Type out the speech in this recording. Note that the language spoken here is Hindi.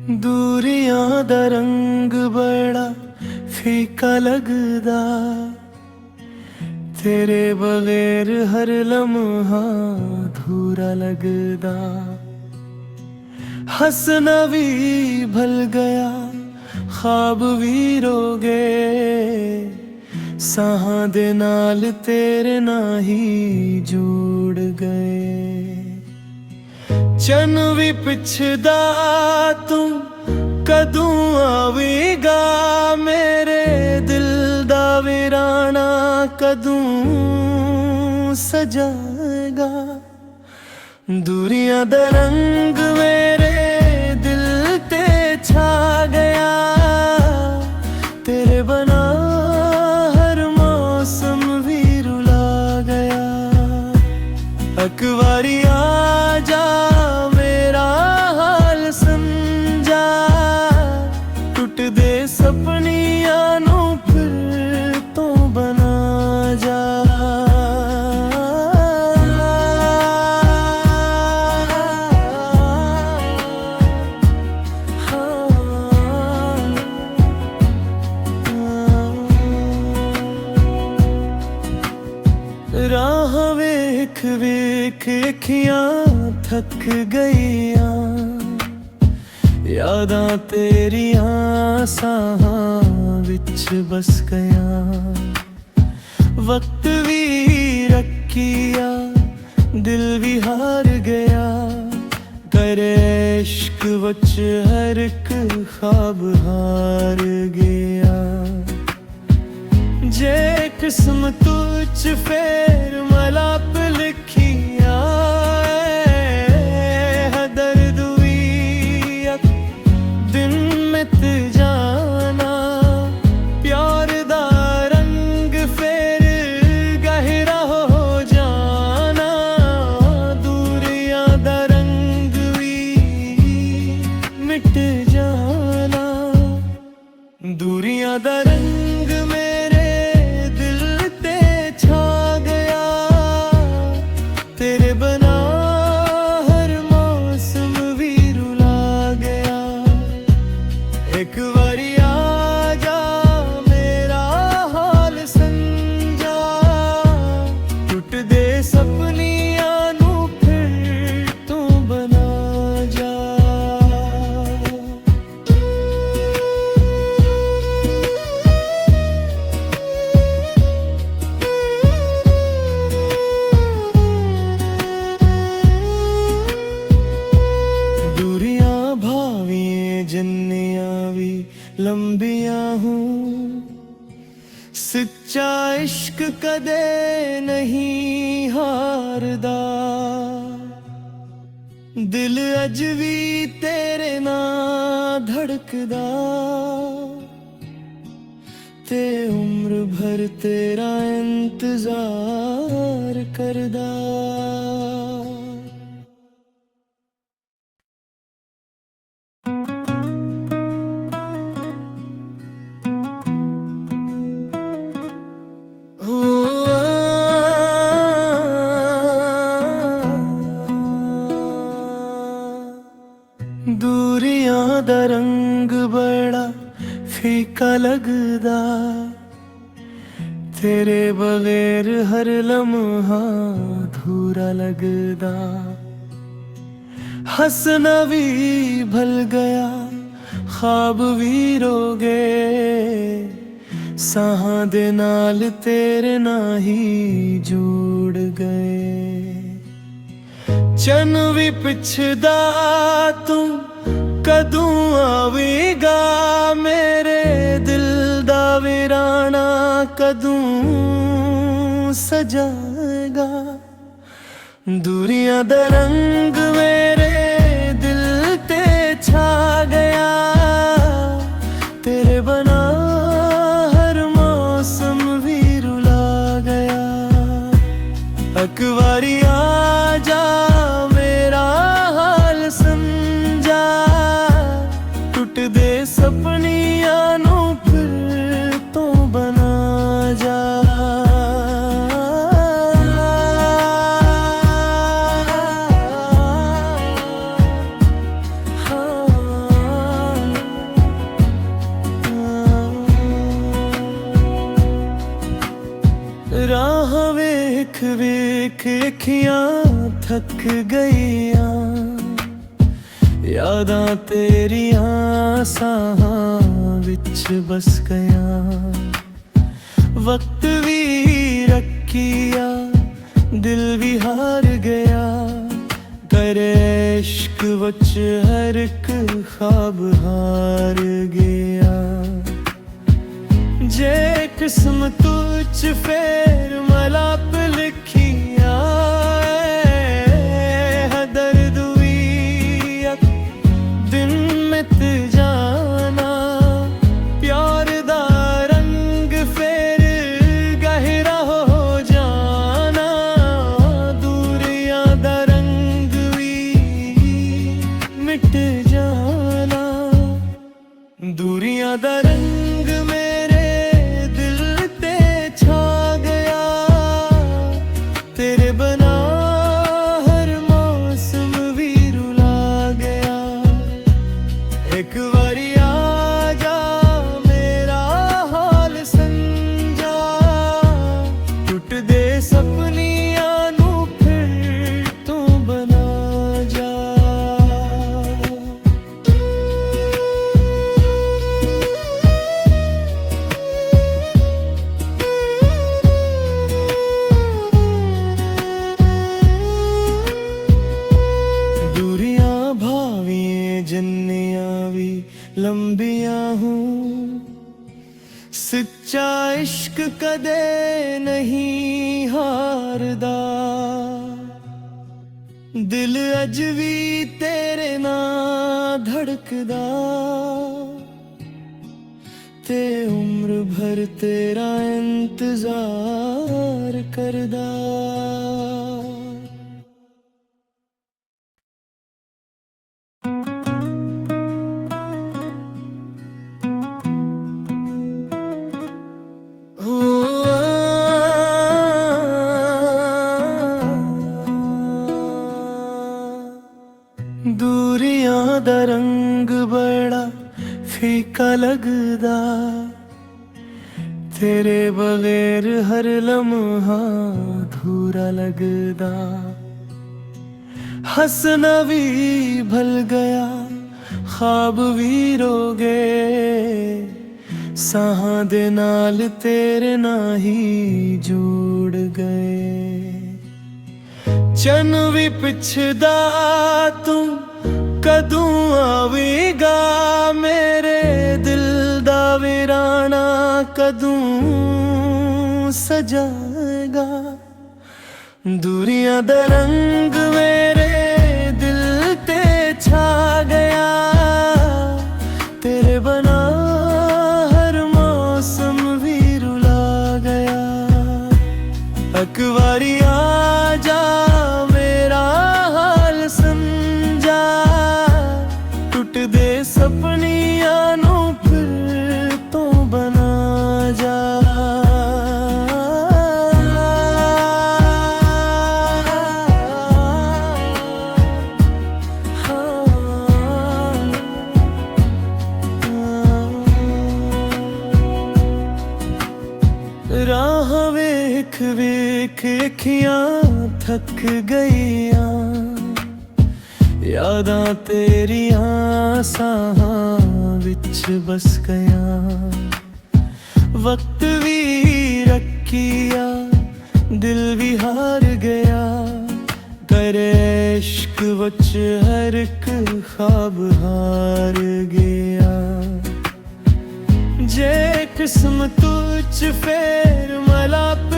दूरियां दा रंग बड़ा फीका लगदा, तेरे बगैर हर लम्हा अधूरा लगदा। हंसना भी भल गया, ख्वाब भी रो गए, साहां दे नाल तेरे नाही जुड़ गए। चन भी पिछदा तू कदूं आवेगा, मेरे दिल दा वीराना कदूं सजाएगा। दूरियां दा रंग मेरे दिल ते छा गया, तेरे बना हर मौसम भी रुला गया। एक बारी आ जा मेरा हाल समझा, टूट दे सपनियां नू फिर तो बना जा। राह वेख वेख अखियां थक गईयां, यादां तेरियां साहां विच बस गया। वक्त भी रखिया दिल भी हार गया, करे इश्क वच हर एक ख्वाब हार गया। जे किस्म तुझ फेर मलाप लिखिया, दर्द हुई दिन मिट जाना। प्यार दा रंग फेर गहरा हो जाना, दूरियां दा रंग भी मिट जाना। दूरियां दा रंग मेरे दिल ते छा गया, तेरे बना हर मौसम भी रुला गया। एक बारी आ जा मेरा हाल समझा, टूट दे सपनियां नू फिर तू बना जा। जिन्नियां भी लंबियां हूँ, सच्चा इश्क कदे नहीं हारदा। दिल अज भी तेरे ना धड़कदा, ते उम्र भर तेरा इंतजार करदा। दूरियां दा रंग बड़ा फीका लगदा, तेरे बगैर हर लम्हा अधूरा लगदा। हंसना भी भल गया, ख्वाब भी रो गए, साहां दे नाल तेरे नाही जुड़ गए। चन भी पिछदा तू कदूं आवेगा, मेरे दिल दा वीराना कदूं सजाएगा। दूरियां दा रंग मेरे दिल ते छा गया, तेरे बना हर मौसम भी रुला गया। एक बारी आ जा मेरा हाल समझा, टूट दे सपनियां नू फिर तो बना जा। हाँ ਵੇਖ ਅੱਖੀਆਂ ਥੱਕ ਗਈਆਂ, ਯਾਦਾਂ ਤੇਰੀਆਂ ਸਾਹਾਂ ਵਿੱਚ ਬਸ ਗਿਆ। ਵਕਤ ਵੀ ਰੱਖਿਆ, ਦਿਲ ਵੀ ਹਾਰ ਗਿਆ, ਤੇਰੇ ਇਸ਼ਕ ਵਿੱਚ ਹਰ ਇੱਕ ख्वाब ਹਾਰ ਗਿਆ। ਜੇ ਕਿਸਮਤ ਚ ਫੇਰ ਮਲਾਪ ਲਿਖੀਆਂ, ਹੈ ਦਰਦ ਵੀ ਅਕ ਦਿਨ ਮਿਟ ਜਾਣਾ। ਪਿਆਰ ਦਾ ਰੰਗ ਫੇਰ ਗਹਿਰਾ ਹੋ ਜਾਣਾ, ਦੂਰੀਆਂ ਦਾ ਰੰਗ ਵੀ ਮਿਟ ਜਾਣਾ। ਦੂਰੀਆਂ ਦਾ ਰੰਗ ਮੇਰੇ ਦਿਲ ਤੇ ਛਾ ਗਿਆ, ਤੇਰੇ ਬਿਨਾ ਹਰ ਮੌਸਮ ਵੀ ਰੁਲਾ ਗਿਆ। ਇੱਕ ਵਾਰੀ ਆ ਜਾ ਮੇਰਾ ਹਾਲ ਸਮਝਾ, ਟੁੱਟਦੇ ਸੁਪਨਿਆਂ ਨੂੰ ਫਿਰ ਤੂੰ ਬਣਾ ਜਾ। दूरियां भावियां जिन्नियां भी लंबियां हूँ, सच्चा इश्क कदे नहीं हारदा। दिल अज भी तेरे ना धड़कदा, ते उम्र भर तेरा इंतजार करदा। दूरियां दा रंग बड़ा फीका लगदा, तेरे बगैर हर लम्हा अधूरा लगदा। हंसना भी भल गया, ख्वाब भी रो गए, साहां दे नाल तेरे ना ही जुड़ गए। चन भी पिछदा तू कदू आवेगा, मेरे दिल दा वीराना कदू सजाएगा। दूरियां दा रंग मेरे दिल ते छा गया, तेरे बना हर मौसम भी रुला गया। एक बारी आ जा मेरा हाल समझा, टुटदे सपनियां नू फिर तो बना जा। राह वेख वेख अखियां थक गईयां, यादां तेरियां साहां विच बस गया। वक्त भी रखिया, दिल भी हार गया, तेरे इश्क विच हर एक ख्वाब हार गया। जे किस्मत च फेर मलाप